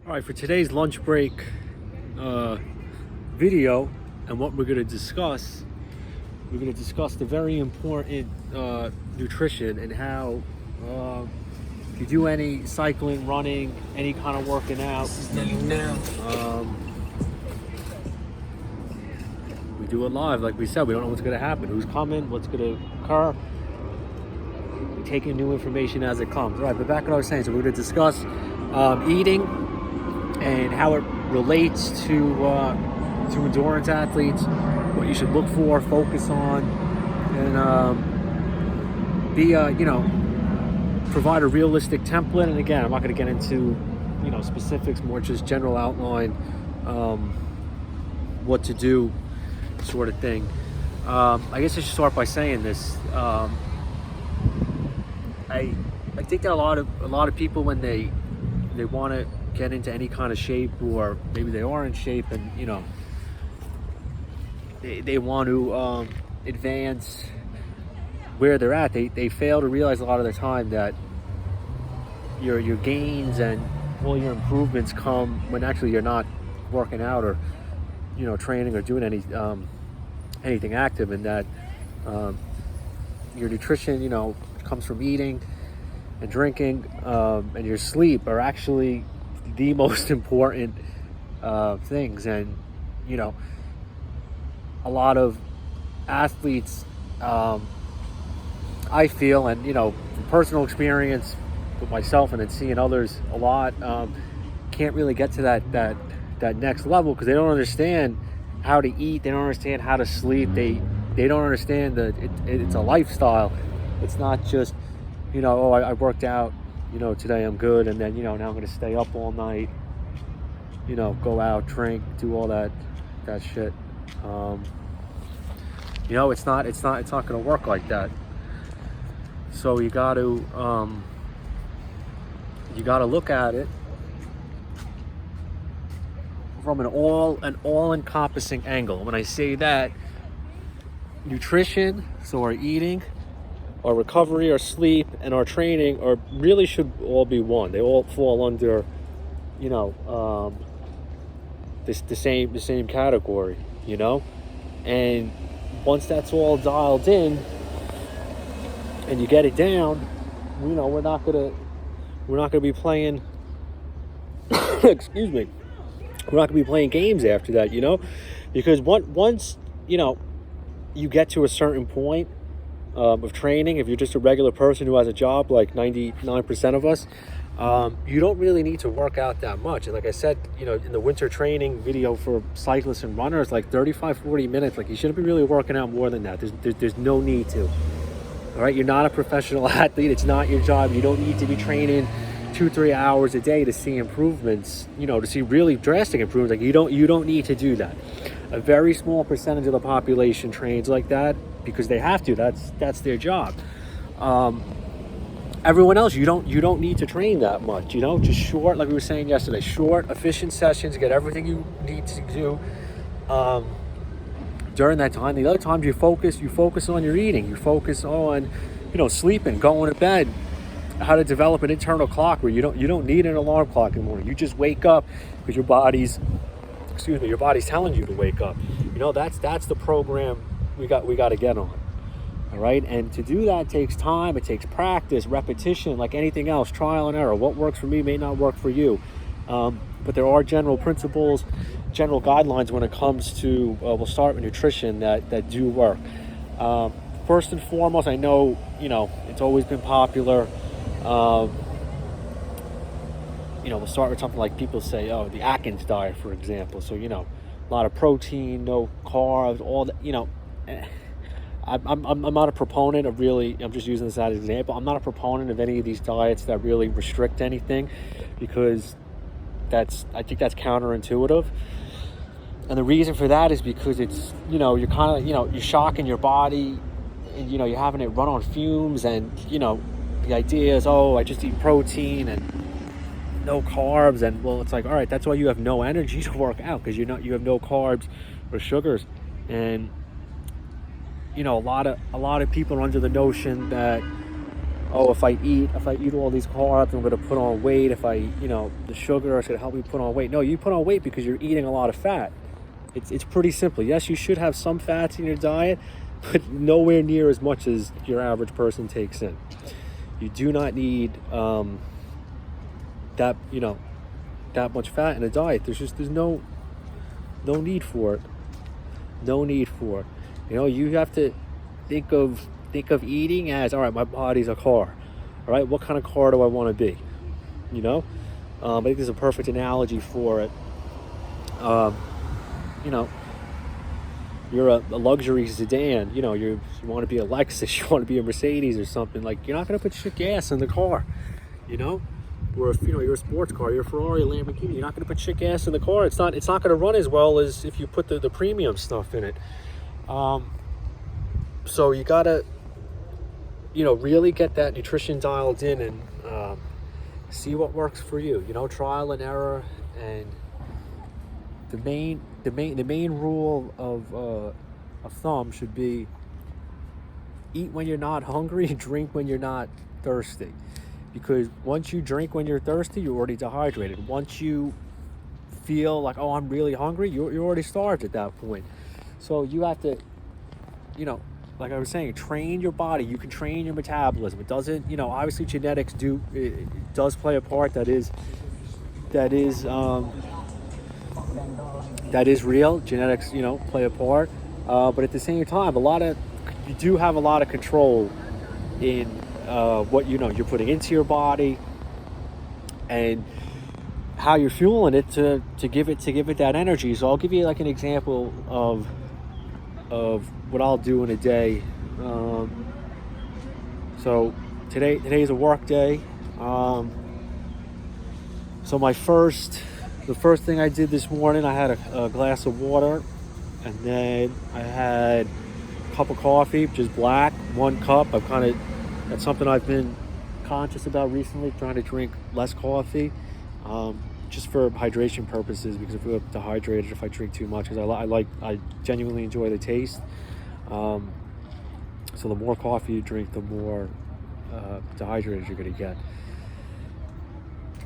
All right, for today's lunch break video, and what we're going to discuss the very important nutrition and how if you do any cycling, running, any kind of working out, we do it live. Like we said, we don't know what's going to happen, who's coming, what's going to occur. We're taking new information as it comes. All right, but back to what I was saying. So we're going to discuss eating and how it relates to endurance athletes, what you should look for, focus on, and provide a realistic template. And again, I'm not going to get into specifics, more just general outline, what to do, sort of thing. I guess I should start by saying this. I think that a lot of people, when they want to get into any kind of shape, or maybe they are in shape, and they want to advance where they're at, they fail to realize a lot of the time that your gains and all your improvements come when actually you're not working out or training or doing anything active, and that your nutrition comes from eating and drinking, and your sleep are actually the most important things. And a lot of athletes, I feel, and from personal experience with myself and then seeing others a lot, can't really get to that next level because they don't understand how to eat, they don't understand how to sleep, they don't understand that it's a lifestyle. It's not just I worked out today, I'm good, and then now I'm going to stay up all night, go out, drink, do all that shit. It's not going to work like that. So you got to look at it from an all-encompassing angle. When I say that, nutrition, so our eating, our recovery, our sleep, and our training really should all be one. They all fall under the same category, and once that's all dialed in and you get it down, we're not gonna be playing excuse me, we're not gonna be playing games after that, because once you get to a certain point of training, if you're just a regular person who has a job like 99% of us, you don't really need to work out that much. And like I said, in the winter training video for cyclists and runners, like 35-40 minutes, like you shouldn't be really working out more than that. There's no need to. All right, you're not a professional athlete. It's not your job. You don't need to be training 2-3 hours a day to see improvements, to see really drastic improvements. Like you don't need to do that. A very small percentage of the population trains like that because they have to. That's their job. Everyone else, you don't need to train that much. Just short, like we were saying yesterday, short, efficient sessions. Get everything you need to do during that time. The other times you focus on your eating. You focus on sleeping, going to bed. How to develop an internal clock where you don't need an alarm clock in the morning. You just wake up because your body's telling you to wake up. That's the program we got to get on. All right, and to do that takes time. It takes practice, repetition, like anything else, trial and error. What works for me may not work for you, but there are general principles, general guidelines when it comes to we'll start with nutrition that do work. First and foremost, I know it's always been popular. We'll start with something like people say, the Atkins diet, for example. So, a lot of protein, no carbs, all that, I'm not a proponent of I'm just using this as an example. I'm not a proponent of any of these diets that really restrict anything, because I think that's counterintuitive. And the reason for that is because it's, you're kind of, you're shocking your body, and, you're having it run on fumes, and, the idea is, I just eat protein and no carbs, and well, it's like, all right, that's why you have no energy to work out, because you have no carbs or sugars. And a lot of people are under the notion that oh, if I eat all these carbs, I'm going to put on weight. If I, the sugar is going to help me put on weight. No, you put on weight because you're eating a lot of fat. It's pretty simple. Yes, you should have some fats in your diet, but nowhere near as much as your average person takes in. You do not need that much fat in a diet. There's no need for it. No need for it. You have to think of eating as, all right, my body's a car. All right, what kind of car do I want to be? I think there's a perfect analogy for it. You're a luxury sedan. You want to be a Lexus, you want to be a Mercedes or something. Like, you're not going to put shit gas in the car. Or if you're a sports car, you're a Ferrari, a Lamborghini, you're not going to put shit gas in the car. It's not going to run as well as if you put the premium stuff in it. So you gotta really get that nutrition dialed in and see what works for you. Trial and error. And the main rule of thumb should be: eat when you're not hungry, drink when you're not thirsty. Because once you drink when you're thirsty, you're already dehydrated. Once you feel like, oh, I'm really hungry, you're already starved at that point. So you have to, like I was saying, train your body. You can train your metabolism. It doesn't, obviously genetics does play a part. That is real. Genetics, play a part. But at the same time, you do have a lot of control in what you're putting into your body and how you're fueling it to give it that energy. So I'll give you like an example of what I'll do in a day. So today's a work day. So the first thing I did this morning, I had a glass of water, and then I had a cup of coffee, just black, 1 cup. That's something I've been conscious about recently, trying to drink less coffee, just for hydration purposes, because I feel dehydrated if I drink too much, because I genuinely enjoy the taste. So the more coffee you drink, the more dehydrated you're going to get.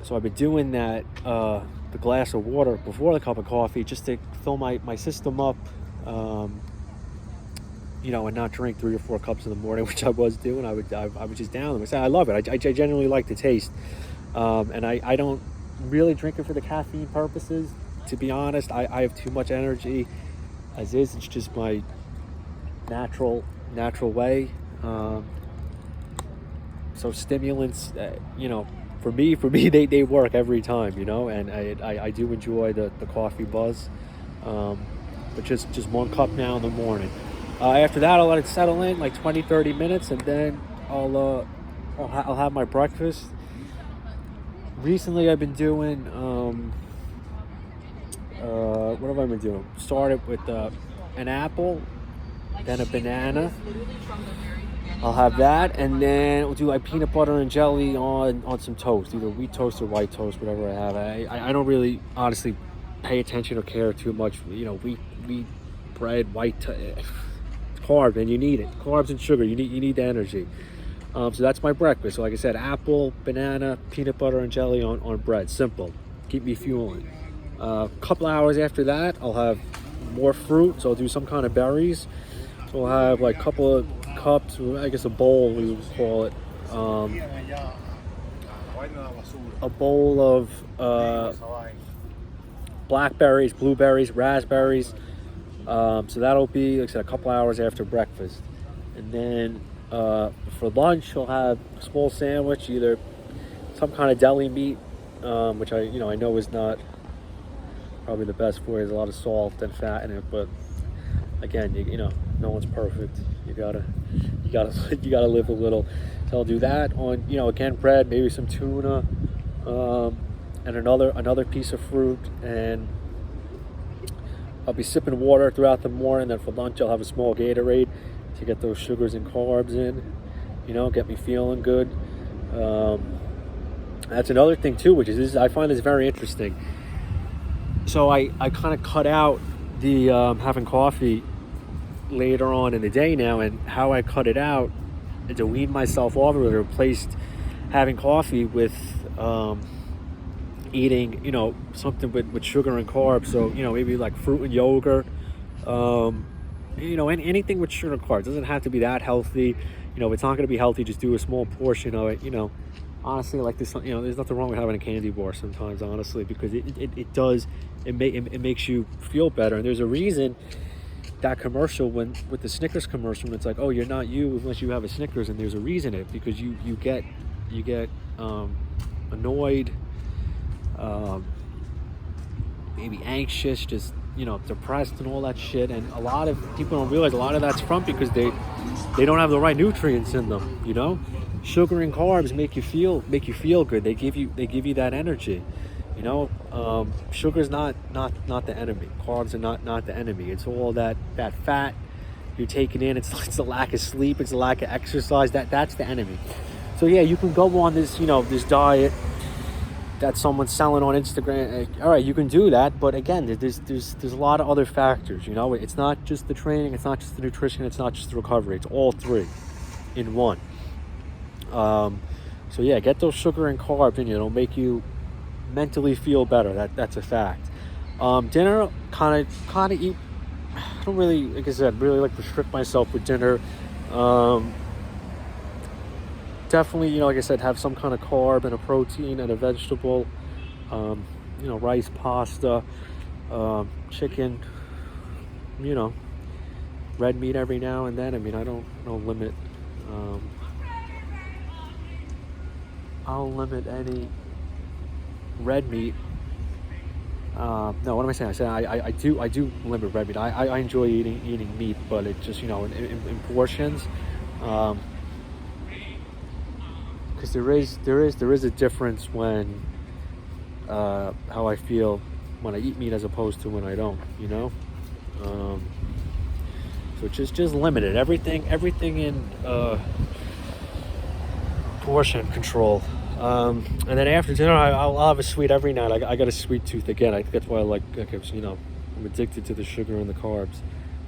So I've been doing that, the glass of water before the cup of coffee, just to fill my system up, and not drink 3 or 4 cups in the morning, which I was doing. I would just down them. I love it. I genuinely like the taste, and I don't really drink it for the caffeine purposes. To be honest, I have too much energy as is. It's just my natural way. So stimulants, for me they work every time, and I do enjoy the coffee buzz, but just 1 cup now in the morning. After that, I'll let it settle in like 20-30 minutes, and then I'll have my breakfast. Recently I've been doing what have I been doing? Started with an apple, then a banana. I'll have that, and then we'll do like peanut butter and jelly on some toast, either wheat toast or white toast, whatever I have. I don't really honestly pay attention or care too much. Wheat bread, carb, and you need it. Carbs and sugar, you need the energy. So that's my breakfast. So like I said, apple, banana, peanut butter and jelly on bread. Simple. Keep me fueling. A couple hours after that, I'll have more fruit. So I'll do some kind of berries. So I'll have like a couple of cups, I guess a bowl we would call it. A bowl of blackberries, blueberries, raspberries. So that'll be, like I said, a couple hours after breakfast. And then for lunch, I'll have a small sandwich, either some kind of deli meat, which I know is not probably the best for you. There's a lot of salt and fat in it, but again, no one's perfect. You gotta live a little. So I'll do that on, again, bread, maybe some tuna, and another piece of fruit, and I'll be sipping water throughout the morning. Then for lunch, I'll have a small Gatorade to get those sugars and carbs in, get me feeling good. That's another thing too, which is I find this very interesting. So I kind of cut out the having coffee later on in the day now, and how I cut it out to wean myself off of it, replaced having coffee with eating, something with sugar and carbs. So, maybe like fruit and yogurt, anything with sugar and carbs. It doesn't have to be that healthy. If it's not going to be healthy, just do a small portion of it. Honestly, like this, there's nothing wrong with having a candy bar sometimes, honestly, because it makes you feel better. And there's a reason that commercial, with the Snickers commercial, when it's like, oh, you're not you unless you have a Snickers, and there's a reason because you get annoyed, maybe anxious, just depressed and all that shit. And a lot of people don't realize a lot of that's from because they don't have the right nutrients in them. Sugar and carbs make you feel good. They give you that energy. Sugar is not the enemy. Carbs are not the enemy. It's all that fat you're taking in. It's the lack of sleep. It's the lack of exercise. That's the enemy. So yeah, you can go on this this diet that someone's selling on Instagram. All right, you can do that, but again, there's a lot of other factors. It's not just the training. It's not just the nutrition. It's not just the recovery. It's all three in one. So yeah, get those sugar and carbs in you. It'll make you mentally feel better. That's a fact. Dinner, kind of eat. I don't really, like I said, really like restrict myself with dinner. Definitely, like I said, have some kind of carb and a protein and a vegetable. Rice, pasta, chicken. Red meat every now and then. I mean, I don't limit. I don't limit any red meat. No, what am I saying? I said I do limit red meat. I enjoy eating meat, but it just in portions. Because there is a difference when how I feel when I eat meat as opposed to when I don't. So just limit it. Everything in portion control. And then after dinner, I'll have a sweet every night. I got a sweet tooth again. I think that's why I like I'm addicted to the sugar and the carbs.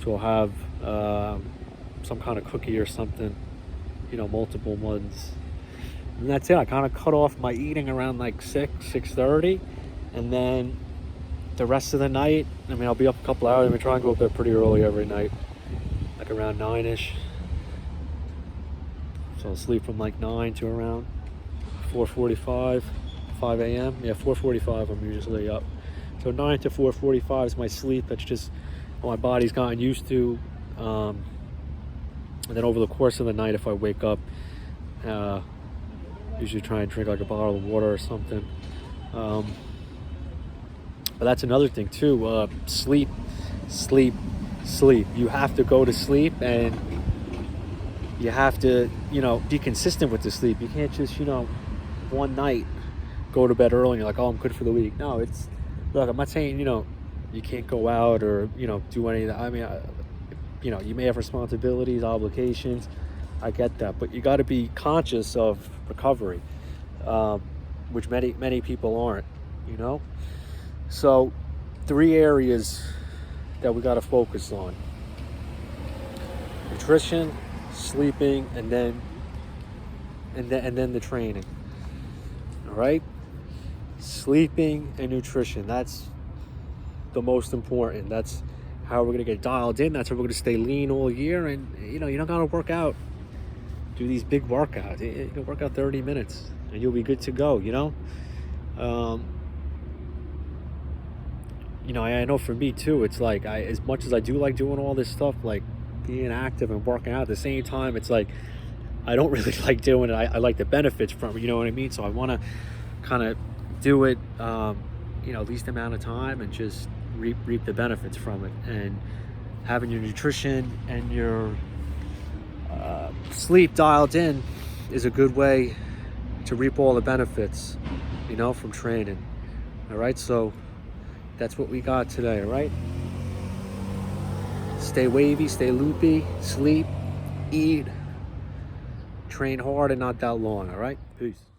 So I'll have some kind of cookie or something, multiple ones. And that's it. I kind of cut off my eating around like 6:30, and then the rest of the night, I'll be up a couple hours. I'm trying to go to bed pretty early every night, like around 9ish. So I'll sleep from like 9 to around 4:45, 5 a.m. Yeah, 4:45 I'm usually up. So 9 to 4:45 is my sleep. That's just what my body's gotten used to. And then over the course of the night, if I wake up, usually try and drink like a bottle of water or something. But that's another thing too. Sleep. You have to go to sleep, and you have to, be consistent with the sleep. You can't just, one night go to bed early and you're like, oh, I'm good for the week. No, look, I'm not saying, you can't go out or, do anything. You may have responsibilities, obligations. I get that, but you got to be conscious of recovery, which many people aren't, So 3 areas that we got to focus on: nutrition, sleeping, and then the training. All right, sleeping and nutrition. That's the most important. That's how we're gonna get dialed in. That's how we're gonna stay lean all year. And you don't gotta work out. Do these big workouts. You can work out 30 minutes, and you'll be good to go. I know for me too. It's like as much as I do like doing all this stuff, like being active and working out, at the same time, it's like I don't really like doing it. I like the benefits from it, you know what I mean? So I want to kind of do it, least amount of time and just reap the benefits from it. And having your nutrition and your sleep dialed in is a good way to reap all the benefits, from training. All right, so that's what we got today. All right, stay wavy, stay loopy, sleep, eat, train hard and not that long. All right, peace.